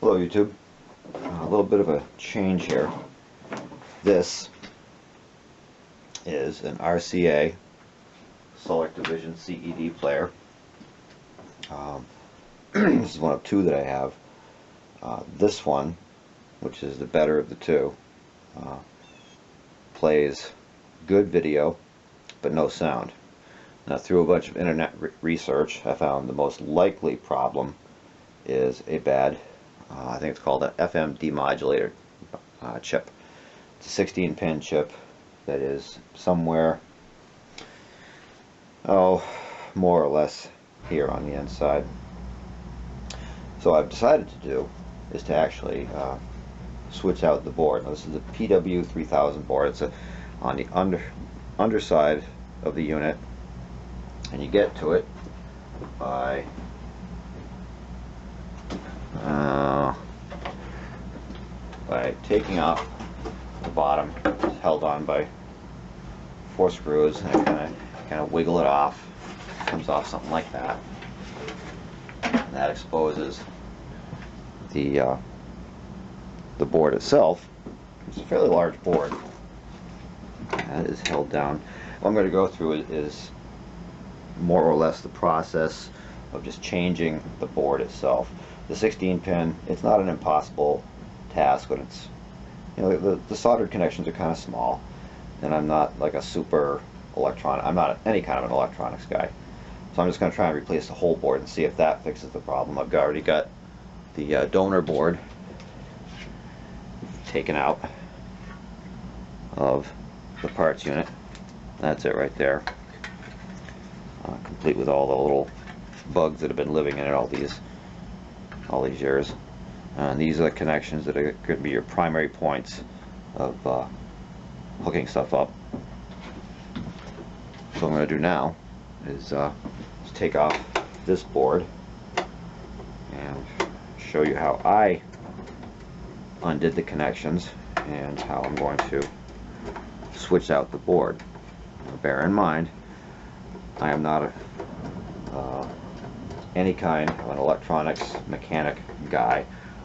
Hello YouTube. A little bit of a change here. This is an RCA Select Division CED player. This is one of two that I have. This one, which is the better of the two, plays good video but no sound. Now, through a bunch of internet research, I found the most likely problem is a bad, I think it's called an FM demodulator chip. It's a 16-pin chip that is somewhere, more or less here on the inside. So what I've decided to do is to actually switch out the board. Now, this is a PW3000 board. It's on the underside of the unit, and you get to it by taking off the bottom. It's held on by 4 screws, and kind of wiggle it off. It comes off something like that, and that exposes the board itself. It's a fairly large board. That is held down. What I'm going to go through is more or less the process of just changing the board itself. The 16-pin, it's not an impossible task, but it's, the soldered connections are kind of small, and I'm not like a super electronic, I'm not any kind of an electronics guy. So I'm just going to try and replace the whole board and see if that fixes the problem. I've already got the donor board taken out of the parts unit. That's it right there, complete with all the little bugs that have been living in it all these years. And these are the connections that are going to be your primary points of hooking stuff up. So what I'm going to do now is just take off this board and show you how I undid the connections and how I'm going to switch out the board. Now, bear in mind, I am not any kind of an electronics mechanic guy.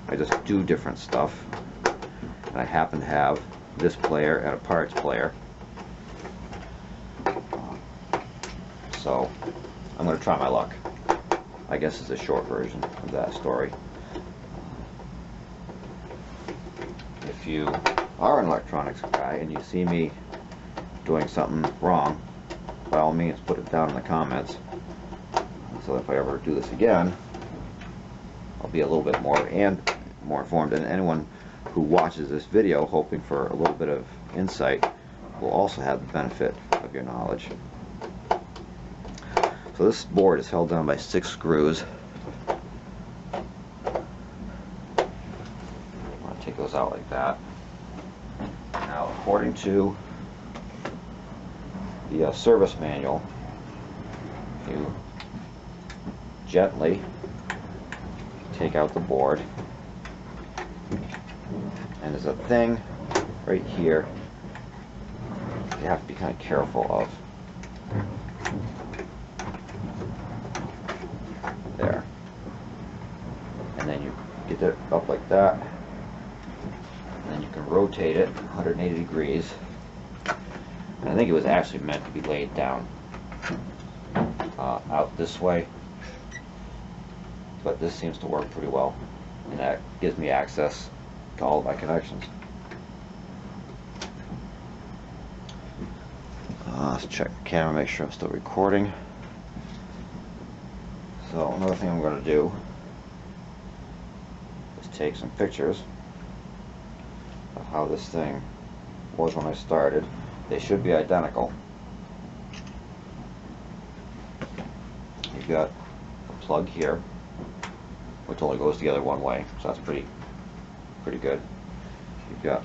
I just do different stuff, and I happen to have this player and a parts player. So I'm going to try my luck. I guess it's a short version of that story. If you are an electronics guy and you see me doing something wrong, by all means put it down in the comments, so if I ever do this again, I'll be a little bit more informed, and anyone who watches this video hoping for a little bit of insight will also have the benefit of your knowledge. So this board is held down by 6 screws. I'm going to take those out like that. Now, according to the service manual, you gently take out the board, and there's a thing right here you have to be kind of careful of. There. And then you get it up like that, and then you can rotate it 180 degrees. And I think it was actually meant to be laid down out this way, but this seems to work pretty well, and that gives me access to all of my connections. Let's check the camera, make sure I'm still recording. So another thing I'm going to do is take some pictures of how this thing was when I started. They should be identical. You've got a plug here, which only goes together one way, so that's pretty good. You've got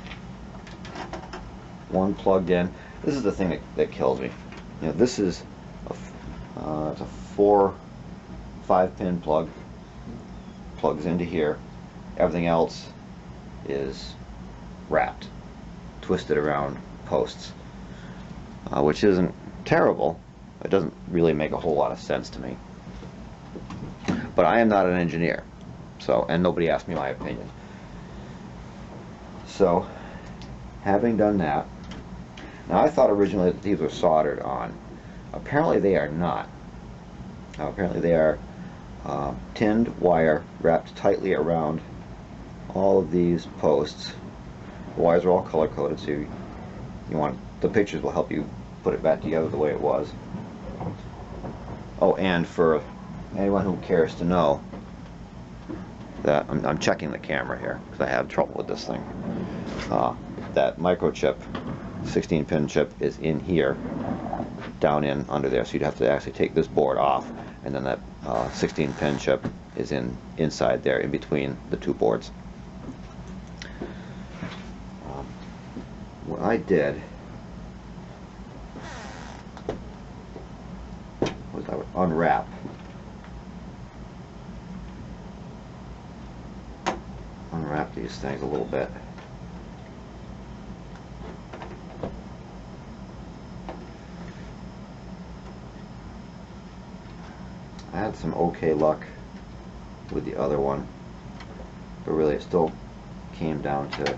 one plugged in. This is the thing that kills me. This is it's a 4-5 pin plug. Plugs into here. Everything else is wrapped, twisted around posts, which isn't terrible. It doesn't really make a whole lot of sense to me. But I am not an engineer. So, and nobody asked me my opinion. So, having done that, now I thought originally that these were soldered on. Apparently they are not. Apparently they are tinned wire wrapped tightly around all of these posts. The wires are all color coded, so you want, the pictures will help you put it back together the way it was. Oh, and for anyone who cares to know, that I'm checking the camera here because I have trouble with this thing. That microchip, 16-pin chip, is in here, down in under there. So you'd have to actually take this board off, and then that 16-pin chip is inside there, in between the two boards. What I did was I would unwrap these things a little bit. I had some okay luck with the other one, but really it still came down to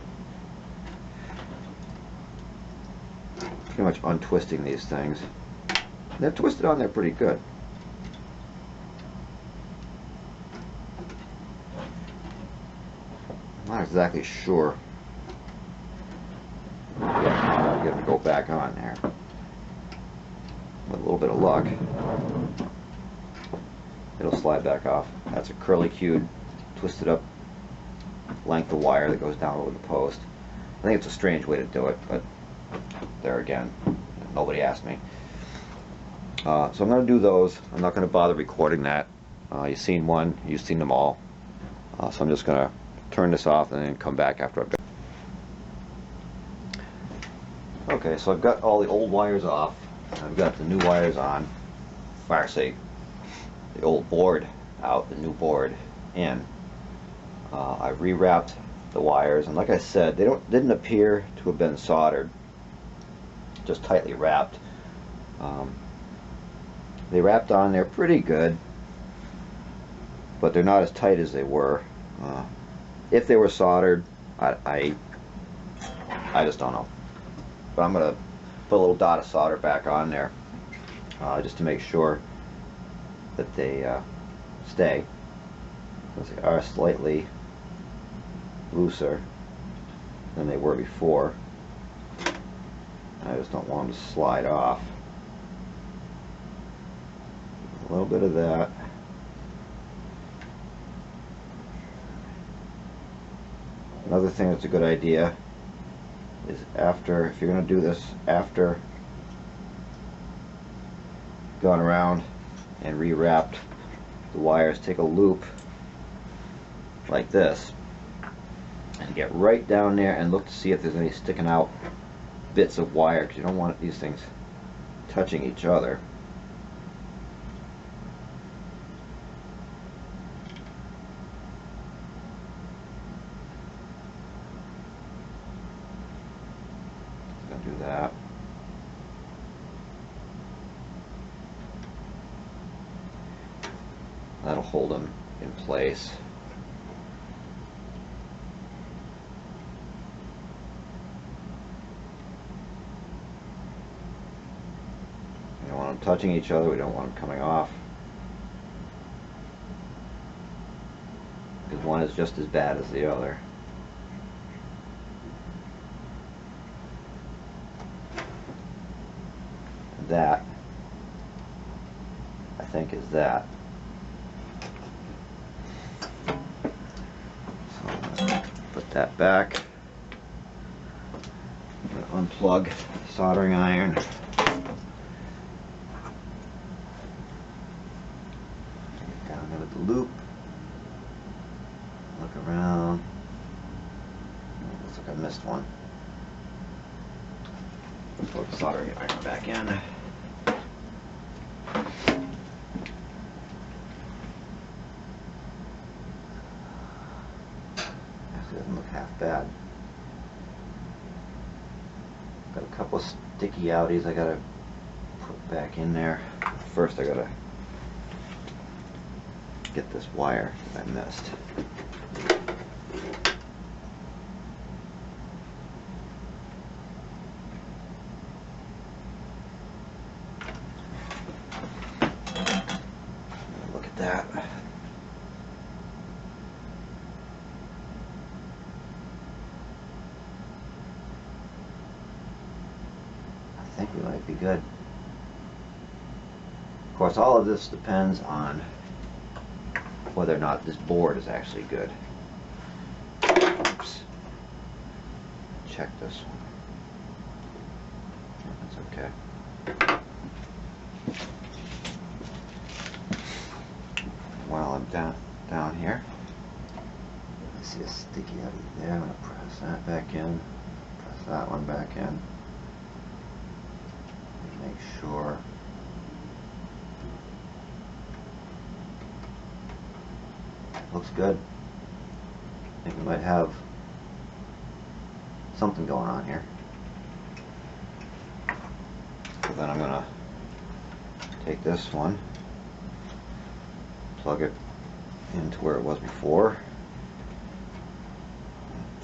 pretty much untwisting these things. They're twisted on there pretty good. I'm not exactly sure. Yeah, I'll get them to go back on there. With a little bit of luck, it'll slide back off. That's a curly-cued, twisted up length of wire that goes down over the post. I think it's a strange way to do it, but there again, nobody asked me. So I'm going to do those. I'm not going to bother recording that. You've seen one, you've seen them all. So I'm just going to turn this off and then come back after I've got. Okay, so I've got all the old wires off. I've got the new wires on. Fire safe. The old board out, the new board in. I rewrapped the wires, and like I said, they didn't appear to have been soldered, just tightly wrapped. They wrapped on there pretty good, but they're not as tight as they were. If they were soldered, I just don't know. But I'm gonna put a little dot of solder back on there, just to make sure that they stay, because they are slightly looser than they were before. I just don't want them to slide off. A little bit of that. Another thing that's a good idea is after, if you're going to do this after gone around and rewrapped the wires, take a loop like this and get right down there and look to see if there's any sticking out bits of wire, because you don't want these things touching each other. Do that. That'll hold them in place. We don't want them touching each other, we don't want them coming off, because one is just as bad as the other. That, I think, is that. So I'm going to put that back. I'm going to unplug the soldering iron. Get down there with the loop. Look around. Looks like I missed one. Plug the soldering iron back in. Doesn't look half bad. Got a couple of sticky outies I gotta put back in there. First I gotta get this wire that I missed. Look at that. I think we might be good. Of course, all of this depends on whether or not this board is actually good. Oops. Check this one. That's okay. While I'm down here, I see a sticky out there. I'm going to press that back in, press that one back in. Make sure looks good. I think we might have something going on here. So then I'm going to take this one, plug it into where it was before.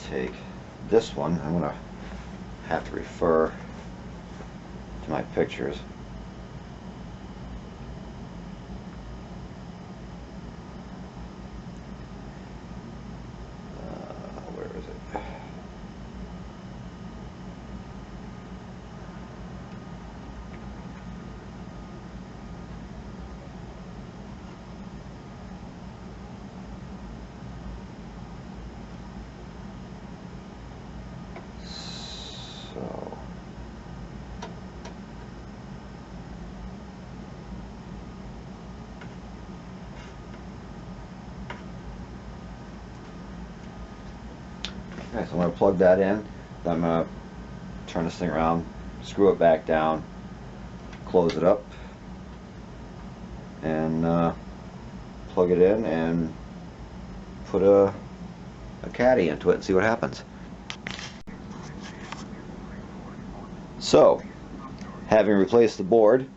Take this one. I'm going to have to refer to my pictures. Where is it? So okay, so I'm going to plug that in. Then I'm going to turn this thing around, screw it back down, close it up, and plug it in and put a caddy into it and see what happens. So, having replaced the board,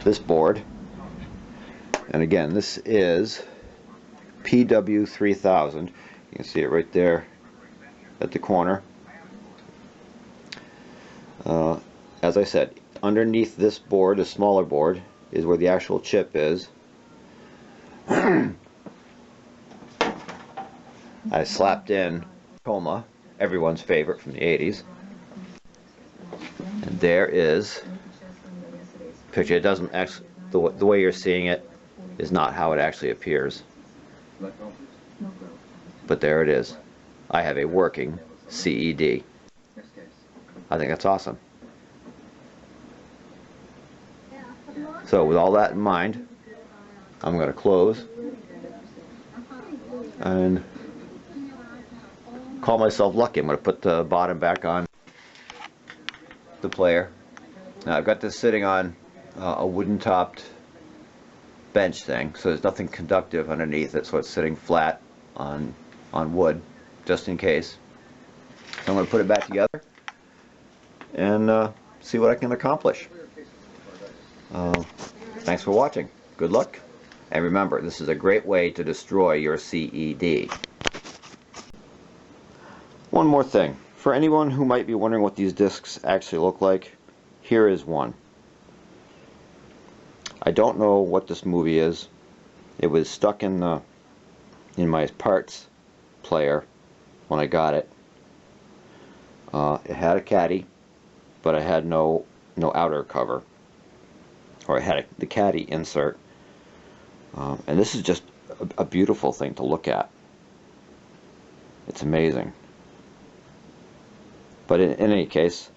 this board, and again, this is PW3000. You can see it right there at the corner. As I said, underneath this board, a smaller board, is where the actual chip is. I slapped in Coma, everyone's favorite from the 80s. And there is picture. It doesn't actually, the way you're seeing it is not how it actually appears. But there it is. I have a working CED. I think that's awesome. So with all that in mind, I'm going to close and call myself lucky. I'm going to put the bottom back on the player. Now I've got this sitting on a wooden topped bench thing, so there's nothing conductive underneath it, so it's sitting flat on wood just in case. So I'm going to put it back together and see what I can accomplish. Thanks for watching. Good luck, and remember, this is a great way to destroy your CED. One more thing, for anyone who might be wondering what these discs actually look like, here is one. I don't know what this movie is. It was stuck in my parts player when I got it. It had a caddy, but I had no outer cover, or I had the caddy insert. And this is just a beautiful thing to look at. It's amazing. But in any case,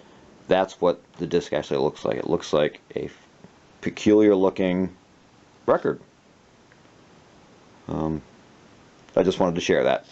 that's what the disc actually looks like. It looks like a peculiar looking record. I just wanted to share that.